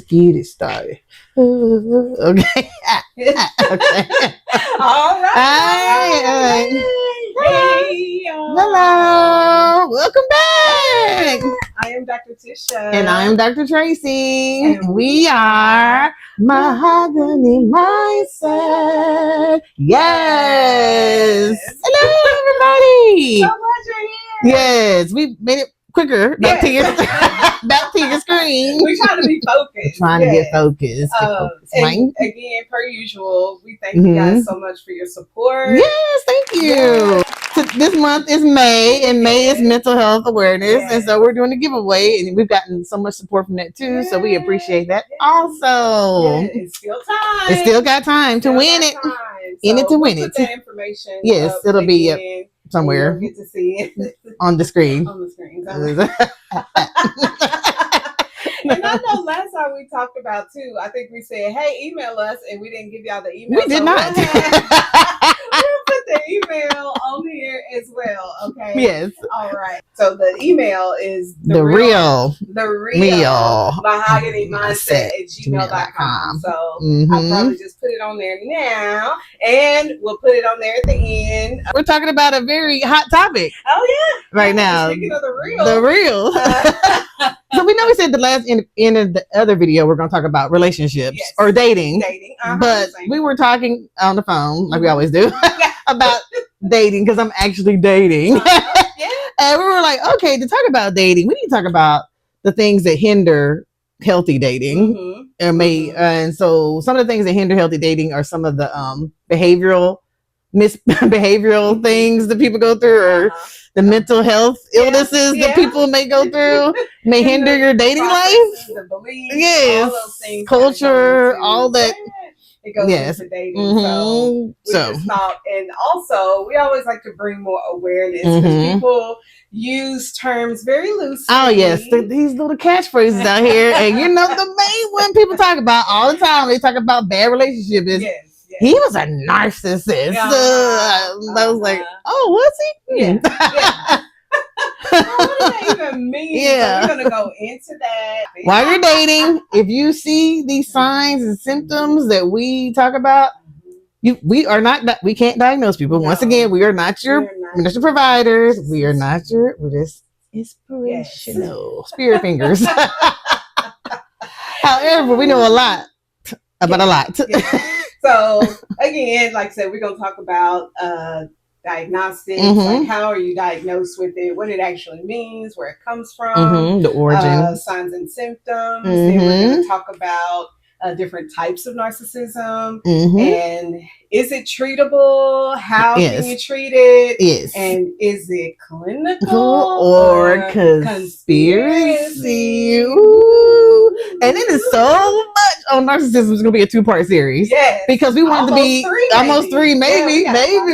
get it started. Okay. Okay. All right. Hey, Hello. Welcome back. I am Dr. Tisha. And I am Dr. Tracy. And we are Mahogany Mindset. Yes. Hello, everybody. So glad you're here. Yes, we made it quicker. Back to your screen. We're trying to be focused. Trying to get focused. And again, per usual, we thank you guys so much for your support. Yes, thank you. Yes. So this month is May, and May is mental health awareness, and so we're doing a giveaway, and we've gotten so much support from that too. So we appreciate that. Also, it's still time. It's still got time to win it. In it to win it. Put that information. Yes, it'll be up somewhere. You'll get to see it on the screen. On the screen. And I know last time we talked about too, I think we said, hey, email us, and we didn't give y'all the email. We did not. We'll put the email on here as well, okay? Yes. All right. So the email is the real mahogany mindset at gmail.com. So I'll probably just put it on there now, and we'll put it on there at the end. We're talking about a very hot topic. Oh, yeah. Right now. Speaking of the real. The real. So we know we said the last end of the other video we're going to talk about relationships or dating. But we were talking on the phone, like we always do, about dating, because I'm actually dating. And we were like, okay, to talk about dating, we need to talk about the things that hinder healthy dating. And so some of the things that hinder healthy dating are some of the behavioral things that people go through, or the mental health illnesses that people may go through, may hinder your dating life. The beliefs, all those things, culture, all that. It goes into dating. So we just thought, and also we always like to bring more awareness, because people use terms very loosely. Oh yes, these little catchphrases out here, and you know the main one people talk about all the time. They talk about bad relationships. He was a narcissist. I was like, oh, was he? What does that even mean? So we're gonna go into that. While you're dating, if you see these signs and symptoms that we talk about, we can't diagnose people. Once again, we are not your providers. We're just inspirational. Spirit fingers. However, we know a lot about a lot. So again, like I said, we're gonna talk about diagnostics, like how are you diagnosed with it, what it actually means, where it comes from, the origin, signs and symptoms. Then we're going to talk about different types of narcissism, and is it treatable? How can you treat it? And is it clinical or conspiracy? And it is so much on narcissism. It's going to be a 2-part series. Because we want to be almost three, maybe we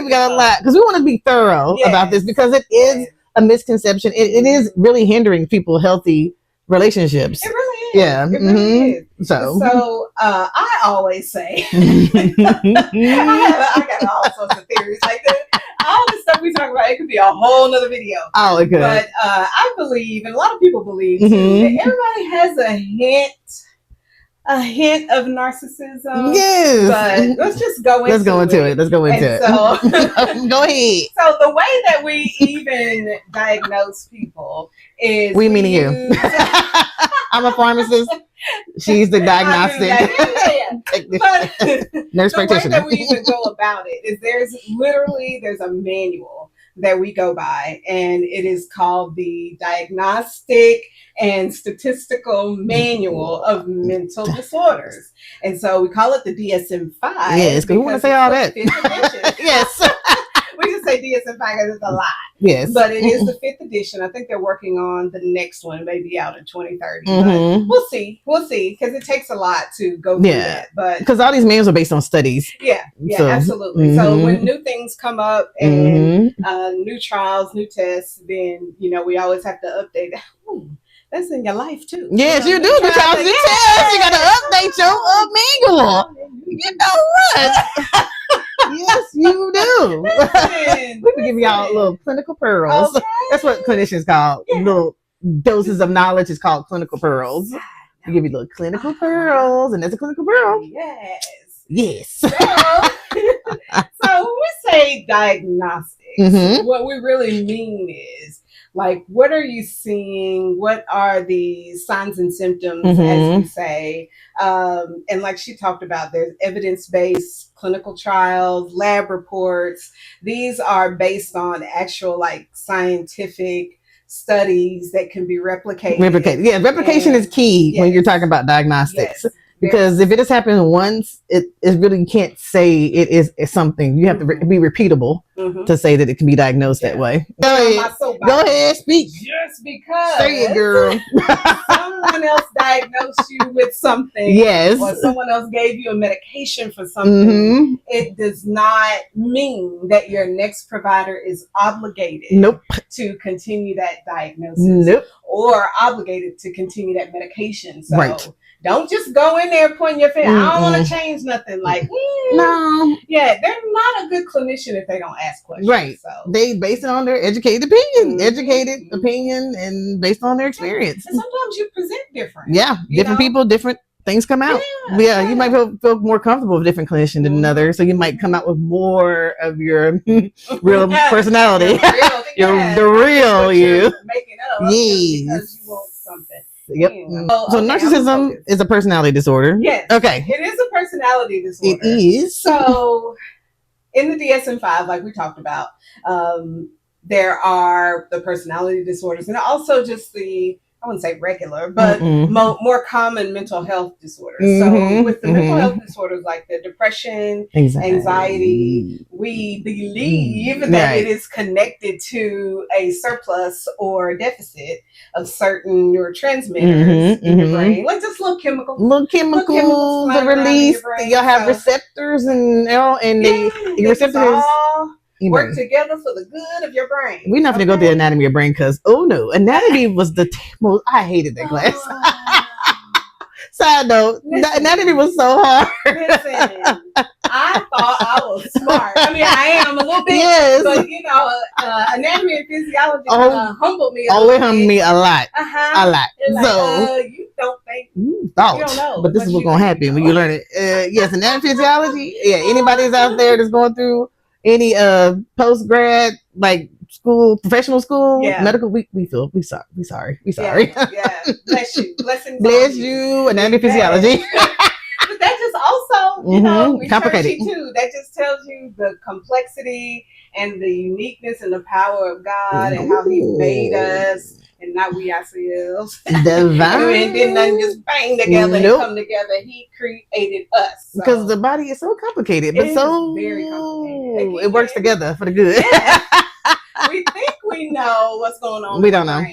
got a lot, because we want to be thorough about this, because it is a misconception. It is really hindering people healthy relationships. It really is. Yeah. It really is. So I always say, I got all sorts of theories like that. All the stuff we talk about, it could be a whole nother video. Oh, it could. But I believe, and a lot of people believe too, that everybody has a hint of narcissism. Yes. But let's just go into it. Let's go into it. So, go ahead. So the way that we even diagnose people is meaning you. I'm a pharmacist. She's the diagnostic nurse practitioner. The way that we even go about it is there's a manual that we go by, and it is called the Diagnostic and Statistical Manual of Mental Disorders. And so we call it the DSM-5. Yes, because we want to say all that. Yes. We just say DSM-5 because it's a lot. Yes. But it is the 5th edition. I think they're working on the next one, maybe out in 2030. But we'll see. Because it takes a lot to go through that. But because all these manuals are based on studies. Yeah, absolutely. So when new things come up and new trials, new tests, then, we always have to update. That's in your life too. Yes, you do. New trials, new tests. You got to update your manual. You know what? Yes, you do. We can give y'all little clinical pearls. Okay. That's what clinicians call little doses of knowledge. Is called clinical pearls. We give you little clinical pearls, and that's a clinical pearl. Yes. So when we say diagnostics, what we really mean is, like, what are you seeing? What are the signs and symptoms, as we say? And like she talked about, there's evidence-based clinical trials, lab reports. These are based on actual, like, scientific studies that can be replicated. Yeah, replication is key when you're talking about diagnostics. Because if it has happened once, it really, you can't say it is something. You have to be repeatable to say that it can be diagnosed that way. Go ahead, speak. Just because say it, girl. someone else diagnosed you with something, or someone else gave you a medication for something, it does not mean that your next provider is obligated to continue that diagnosis or obligated to continue that medication. So don't just go in there pointing your finger. I don't want to change nothing. Like, no. Yeah, they're not a good clinician if they don't ask questions. Right. So they base it on their educated opinion, and based on their experience. And sometimes you present different. Yeah. Different people, different things come out. Yeah. You might feel more comfortable with a different clinician than another. So you might come out with more of your real personality. The real you. Making up because you want something. Yep. So narcissism is a personality disorder. Yes. Okay. It is a personality disorder. It is. So in the DSM-5, like we talked about, there are the personality disorders and also just the, I wouldn't say regular, but more common mental health disorders. So with the mental health disorders like the depression, anxiety, we believe that it is connected to a surplus or deficit of certain neurotransmitters in your brain, like just little chemicals. Little chemicals are released. You'll have receptors and the receptors all work together for the good of your brain. We're not going to go to the anatomy of your brain because, anatomy was the most, I hated that class. Side note, anatomy was so hard. Listen, I thought I was smart. I mean, I am a little bit, but anatomy and physiology humbled me. It humbled me a lot. A lot. Like, so you don't think you don't know, but this is what's going to happen when you learn it. Yes, anatomy and physiology. Yeah, anybody's out there that's going through any post grad like school, professional school, medical, we sorry. Yeah. Bless you. Bless you. Anatomy, physiology. But that just also, complicated too. That just tells you the complexity and the uniqueness and the power of God and how He made us. And not we ourselves. Divine. And then nothing just bang together and come together. He created us. Because the body is so complicated, but so very complicated. It works together for the good. Yeah. We think we know what's going on. We don't know.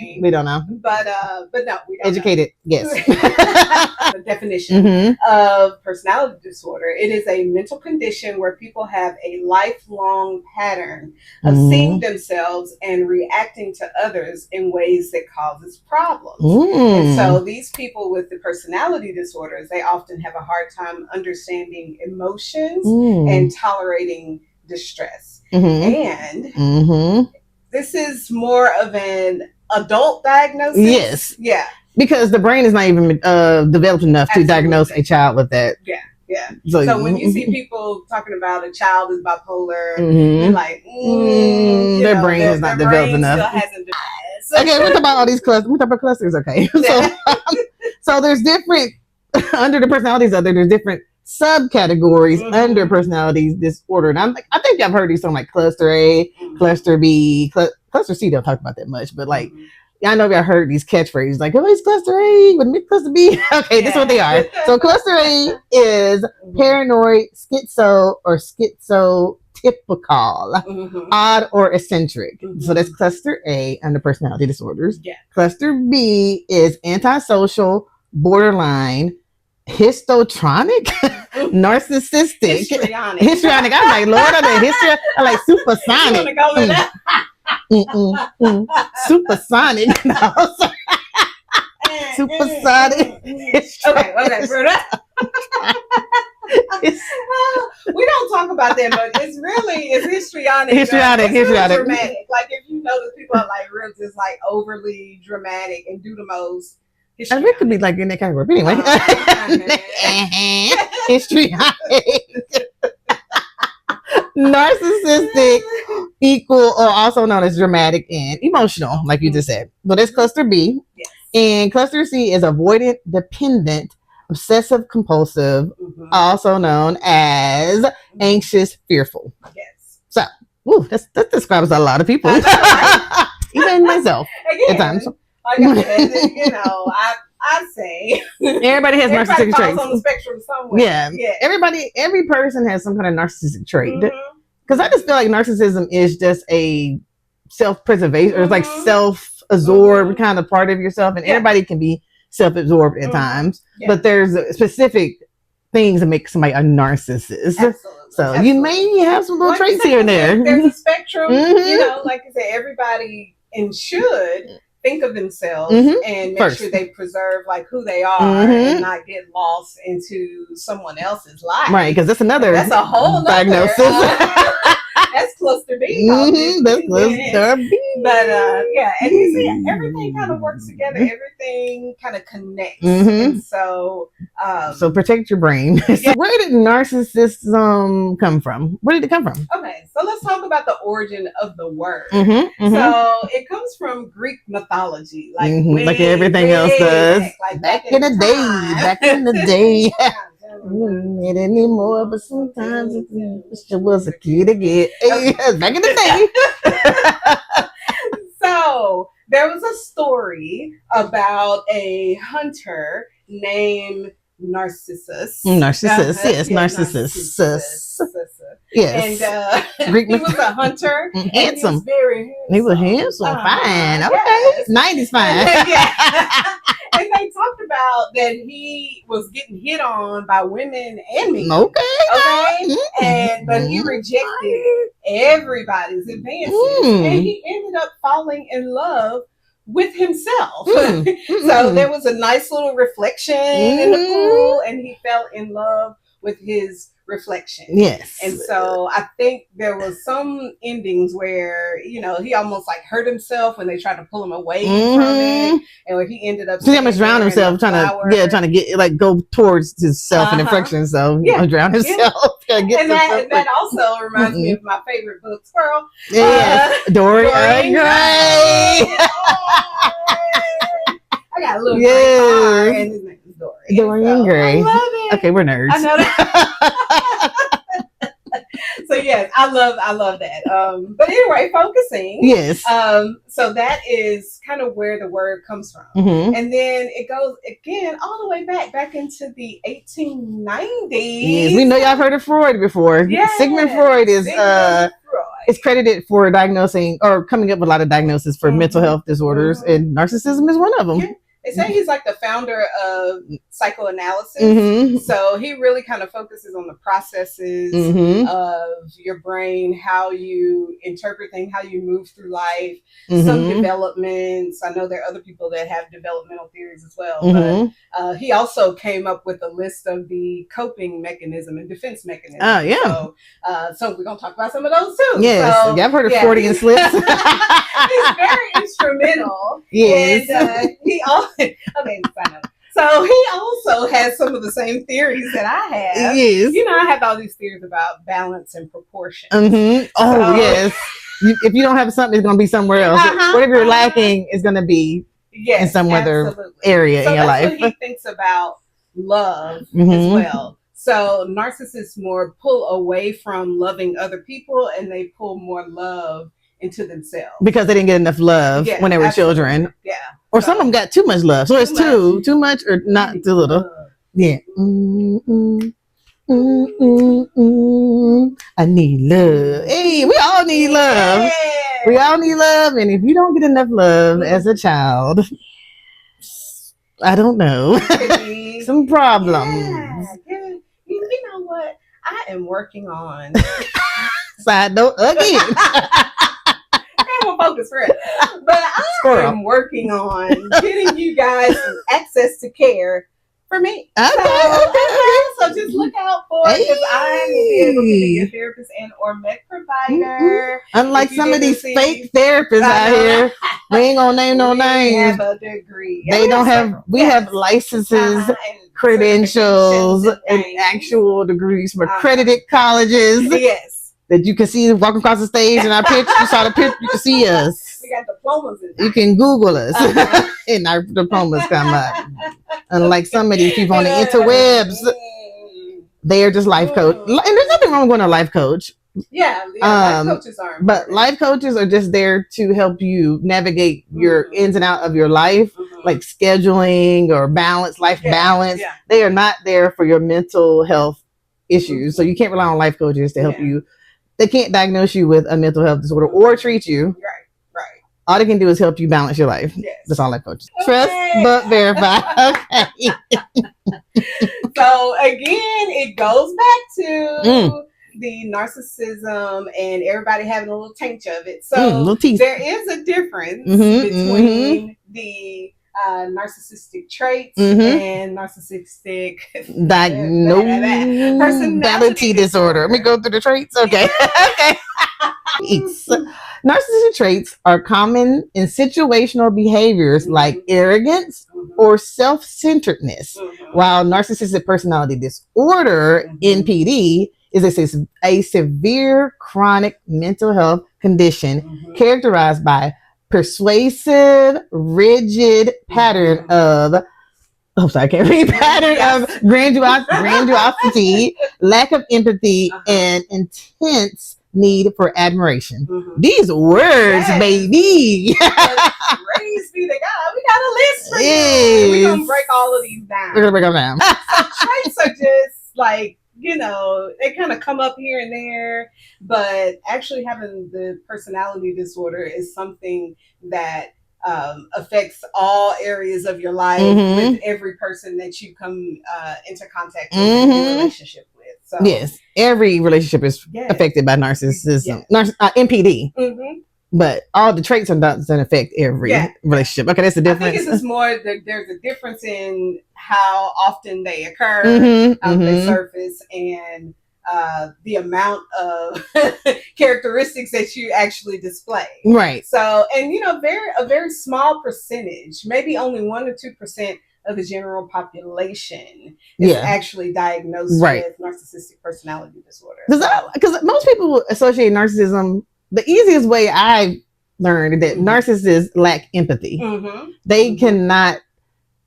But no, we don't. Educated, know. Yes. The definition of personality disorder: it is a mental condition where people have a lifelong pattern of seeing themselves and reacting to others in ways that causes problems. And so these people with the personality disorders, they often have a hard time understanding emotions and tolerating distress. And this is more of an adult diagnosis. Yes. Yeah. Because the brain is not even developed enough to diagnose a child with that. Yeah. Yeah. So when you see people talking about a child is bipolar, you're like, their brain is not developed enough. Still hasn't okay, we're talking about all these clusters. We're talking about clusters. Okay. So there's different under the personalities out there. There's different subcategories under personality disorder. And I think I've heard these from like cluster A, cluster B, cluster C. Don't talk about that much, but like I know y'all heard these catchphrases like, "Oh, it's cluster A with cluster B." Okay, this is what they are. So cluster A is paranoid, schizo, or schizotypical, odd or eccentric. So that's cluster A under personality disorders. Yeah. Cluster B is antisocial, borderline, histotronic, narcissistic, histrionic. I'm like, Lord, I'm like history. I like supersonic. Supersonic. No, supersonic. Okay. We don't talk about that, but it's histrionic. Histrionic. Dramatic. Like if you notice, people are like real, just like overly dramatic and do the most. And it could be like in that category. But anyway. Histrionic. Narcissistic equal or also known as dramatic and emotional, like you just said. So that's cluster B. Yes. And cluster C is avoidant, dependent, obsessive compulsive, also known as anxious, fearful. Yes. So, that describes a lot of people. Even myself. Again, at times. Like I said, I say everybody has narcissistic traits on the spectrum somewhere. Yeah. Every person has some kind of narcissistic trait. Because I just feel like narcissism is just a self-preservation, or it's like self-absorbed kind of part of yourself, and everybody can be self-absorbed at times. But there's specific things that make somebody a narcissist. Absolutely. So you may have some little traits here and there. There's a spectrum. Like I said, everybody should think of themselves and make sure they preserve like who they are and not get lost into someone else's life. Right, because that's a whole diagnosis. That's cluster B. That's cluster B. But and you see, everything kind of works together. Everything kind of connects. And so protect your brain. So where did narcissism come from? Where did it come from? Okay, so let's talk about the origin of the word. So it comes from Greek mythology, like everything else does. Back in the day. It anymore, but sometimes it was a kid again. Back in the day. So there was a story about a hunter named Narcissus. Narcissus. Yes. And he was a hunter. Handsome. He was handsome. Fine. Okay. 90s fine. And they talked about that he was getting hit on by women and men. Okay. But he rejected everybody's advances. And he ended up falling in love with himself. So there was a nice little reflection in the pool, and he fell in love with his reflection. Yes. And so I think there was some endings where, he almost like hurt himself when they tried to pull him away from it, and where he ended up he almost drowned himself trying to get go towards his self and infection. So drown himself. And that also reminds me of my favorite book, Squirrel. Dorian Gray. I got a little car, and his name is Dorian Gray. I love it. Okay, we're nerds. I know that. So yes, I love that. But anyway, focusing. Yes. So that is kind of where the word comes from, and then it goes again all the way back into the 1890s. Yes, we know y'all heard of Freud before. Yes. Sigmund Freud is credited for diagnosing or coming up with a lot of diagnoses for mental health disorders, and narcissism is one of them. Yeah. They say he's like the founder of psychoanalysis. So he really kind of focuses on the processes of your brain, how you interpret things, how you move through life, some developments. I know there are other people that have developmental theories as well. But he also came up with a list of the coping mechanism and defense mechanism. Oh, yeah. So we're going to talk about some of those too. Yes. So, I've heard of Freudian slips. He's very instrumental. Yes. And he also... Okay, so he also has some of the same theories that I have. Yes. I have all these theories about balance and proportion. Yes. If you don't have something, it's going to be somewhere else. Whatever you're lacking is going to be in some other area in your life. What he thinks about love as well. So narcissists more pull away from loving other people, and they pull more love into themselves because they didn't get enough love when they were children. Yeah. Or some of them got too much love. So it's too much or not too little. Yeah. I need love. Hey, we all need love. Yeah. We all need love. And if you don't get enough love as a child, I don't know. Some problems. Yeah. You know what? I am working on. Side note again. I'm focus for it. But I am working on getting you guys some access to care for me. Okay. So just look out for it, because I will be able to be a therapist and or med provider. Unlike some of these fake therapists out here, we ain't gonna name no names. We have a degree. They don't have. We have licenses, credentials, and actual degrees from accredited colleges. Yes. That you can see walking across the stage in our picture. You saw the picture. You can see us. We got diplomas in there. You can Google us, and our diplomas come up. Unlike some of these people on the interwebs, they are just life coach. And there's nothing wrong with going to a life coach. Yeah, life coaches are. But life coaches are just there to help you navigate your ins and out of your life, like scheduling or life balance. Yeah. They are not there for your mental health issues. So you can't rely on life coaches to help you. They can't diagnose you with a mental health disorder or treat you. Right. All they can do is help you balance your life. Yes. That's all life coaches. Okay. Trust but verify. Okay. So again, it goes back to the narcissism and everybody having a little taint of it. So there is a difference between the narcissistic traits and narcissistic personality disorder. Let me go through the traits. Okay. Okay. Narcissistic traits are common in situational behaviors like arrogance or self-centeredness, while narcissistic personality disorder, NPD, is a severe chronic mental health condition characterized by persuasive, rigid pattern of grandiosity, lack of empathy, and intense need for admiration. These words, baby. Praise be to God. We got a list for you. We're going to break all of these down. We're going to break them down. So traits are just like, they kind of come up here and there, but actually having the personality disorder is something that affects all areas of your life with every person that you come into contact with in your relationship with. So, yes, every relationship is affected by narcissism, NPD. But all the traits doesn't affect every relationship. Okay, that's the difference. I think it's just more that there's a difference in how often they occur, how they surface, and the amount of characteristics that you actually display. Right. So, and a very small percentage, maybe only 1 or 2% of the general population is actually diagnosed with narcissistic personality disorder. Because most people associate narcissism. The easiest way I learned that narcissists lack empathy. They cannot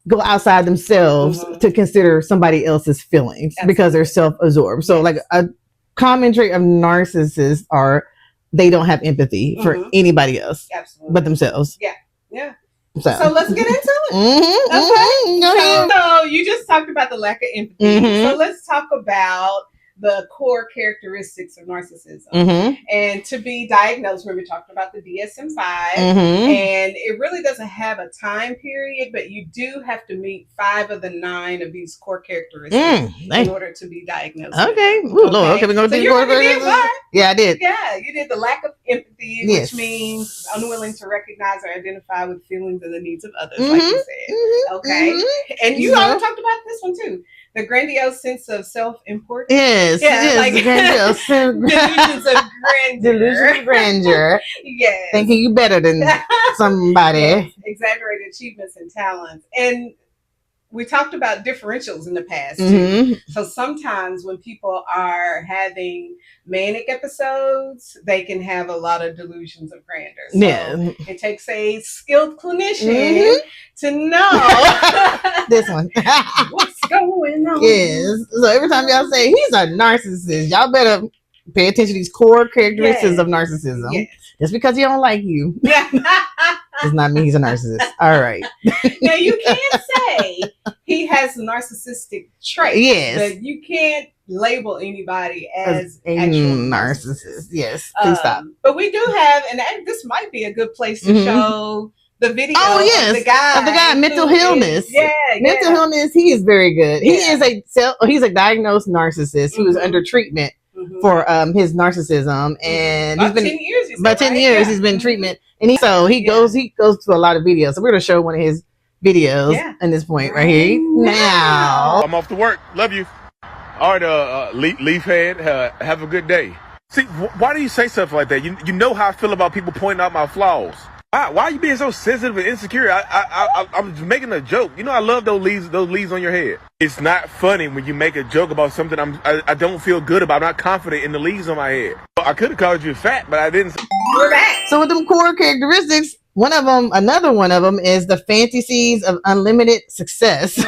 go outside themselves to consider somebody else's feelings because they're self-absorbed. So like a common trait of narcissists are they don't have empathy for anybody else but themselves. Yeah. So let's get into it. Okay. So you just talked about the lack of empathy. So let's talk about the core characteristics of narcissism. And to be diagnosed, we were talking about the DSM-5, and it really doesn't have a time period, but you do have to meet 5 of the 9 of these core characteristics in order to be diagnosed. Okay. Ooh, Lord. Okay, we're going to do one. Yeah, I did. Yeah, you did the lack of empathy, which means unwilling to recognize or identify with feelings and the needs of others, like you said. Okay. And you already talked about this one too. The grandiose sense of self-importance. Yes, like grandiose. Delusions of grandeur. Yes. Thinking you better than somebody. Yes. Exaggerated achievements and talents. And we talked about differentials in the past too. So sometimes when people are having manic episodes, they can have a lot of delusions of grandeur. So it takes a skilled clinician to know this one. What's going on? Yes. So every time y'all say he's a narcissist, y'all better pay attention to these core characteristics of narcissism. Yes. Just because he don't like you does not mean he's a narcissist. All right. Now you can say he has narcissistic traits, but you can't label anybody as a narcissist. Yes. Please stop. But we do have, and this might be a good place to show the video of the guy mental illness. Mental illness. He is very good. He is he's a diagnosed narcissist who is under treatment for his narcissism, and about 10 years. About 10 years he's been in treatment, and he goes to a lot of videos. So we're gonna show one of his videos in this point right here. Now. I'm off to work. Love you. All right, leaf head. Have a good day. See, why do you say stuff like that? You know how I feel about people pointing out my flaws. Why are you being so sensitive and insecure? I'm making a joke. You know, I love those leaves on your head. It's not funny when you make a joke about something I don't feel good about. I'm not confident in the leaves on my head. I could have called you fat, but I didn't. We're back. So with them core characteristics, another one of them is the fantasies of unlimited success.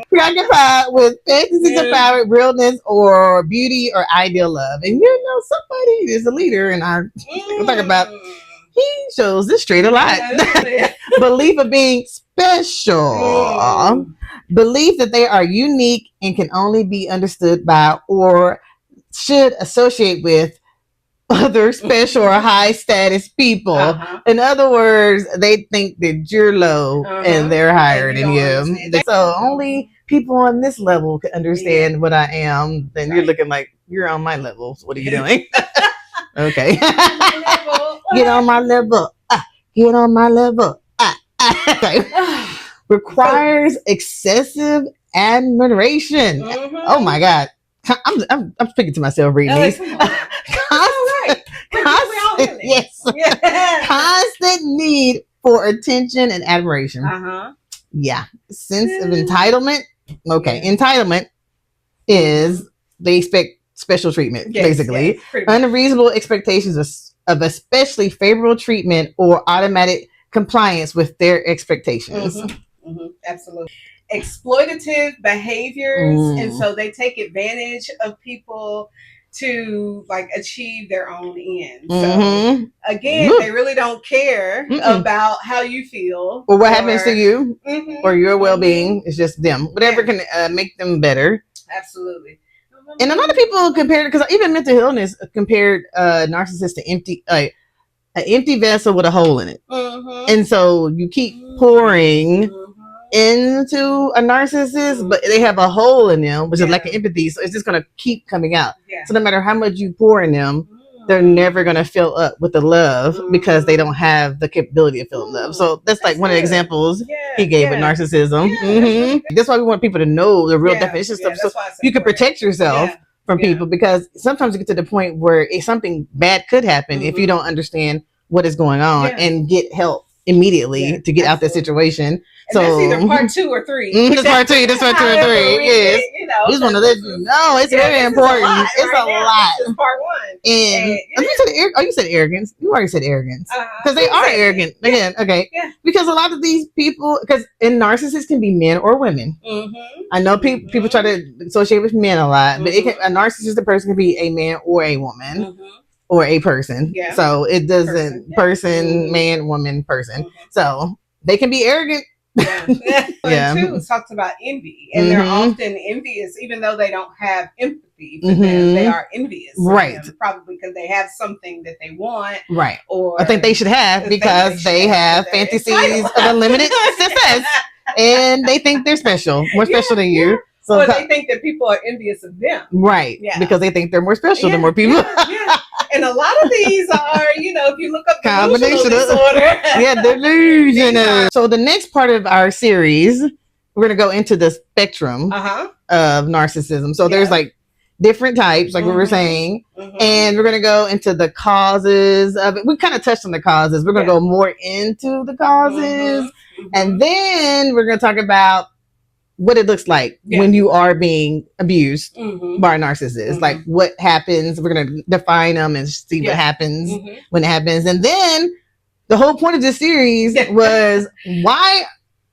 Preoccupied with fantasies of power, realness, or beauty, or ideal love. And you know, somebody is a leader, and we'll talk about. He shows this trait a lot. Belief of being special. Belief that they are unique and can only be understood by or should associate with other special or high status people. In other words, they think that you're low and they're higher than you. So only people on this level can understand what I am. Then you're looking like you're on my level. So what are you doing? Okay. Get on my level. Get on my level. Okay. Requires excessive admiration. Oh my God. I'm speaking to myself reading these. Constant need for attention and admiration. Yeah. Sense of entitlement. Okay. Entitlement is they expect special treatment, basically. Unreasonable expectations of especially favorable treatment or automatic compliance with their expectations. Absolutely. Exploitative behaviors, and so they take advantage of people to like achieve their own ends. So again, they really don't care about how you feel or what happens to you or your well-being. It's just them. Whatever can make them better. Absolutely. And a lot of people compared, because even mental illness compared narcissists to an empty vessel with a hole in it. And so you keep pouring into a narcissist, but they have a hole in them, which is lack of empathy. So it's just going to keep coming out. So no matter how much you pour in them, they're never going to fill up with the love because they don't have the capability of filling love. So that's like one of the examples he gave with narcissism. That's why we want people to know the real definition stuff, so you can protect yourself from people, because sometimes you get to the point where something bad could happen if you don't understand what is going on and get help immediately to get out that situation. And so that's either part 2 or 3. That's part 2. That's part 2 or 3. Yes. It's one of those. No, it's very important. It's a lot. This is part 1. And you said arrogance. You already said arrogance because they are arrogant again. Okay. Because a lot of these people, because narcissists can be men or women. I know people try to associate with men a lot, but a narcissistic person can be a man or a woman. Or a person. So it doesn't man, woman, person. So they can be arrogant. Too, it talks about envy, and they're often envious, even though they don't have empathy for them. They are envious, right? Probably because they have something that they want, right? Or I think they should have because they have fantasies of unlimited success, and they think they're special, more special than you. So or they think that people are envious of them, right? Because they think they're more special than more people. And a lot of these are, if you look up combination disorder. Delusional. So the next part of our series, we're going to go into the spectrum of narcissism. So there's like different types, like we were saying, and we're going to go into the causes of it. We kind of touched on the causes. We're going to go more into the causes, and then we're going to talk about what it looks like when you are being abused by a narcissist. Like what happens, we're going to define them and see what happens when it happens. And then the whole point of this series was what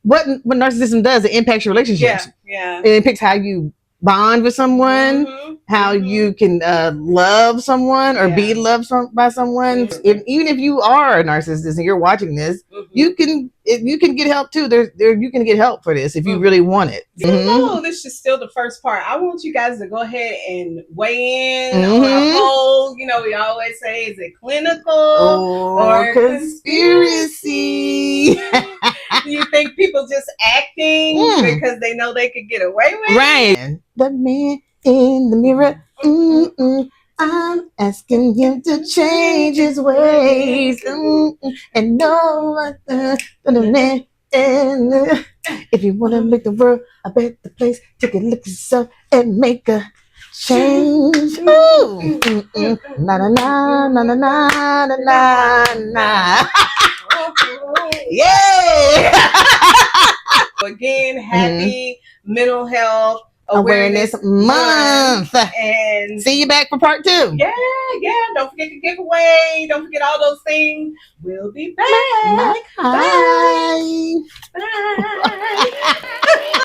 narcissism does, it impacts your relationships. It impacts how you bond with someone, how you can love someone or be loved by someone. Even if you are a narcissist and you're watching this, you can get help too. You can get help for this if you really want it. No, this is still the first part. I want you guys to go ahead and weigh in on a poll. We always say, is it clinical or conspiracy? Do you think people just acting because they know they could get away with it? Right. The man in the mirror. I'm asking him to change his ways and know what And if you want to make the world a better place, take a look at yourself and make a change. Ooh. Na na na na na na na na na. Yeah. Again, happy Mental Health Awareness Month. And see you back for part 2. Yeah. Don't forget the giveaway. Don't forget all those things. We'll be back. Bye. Bye. Bye.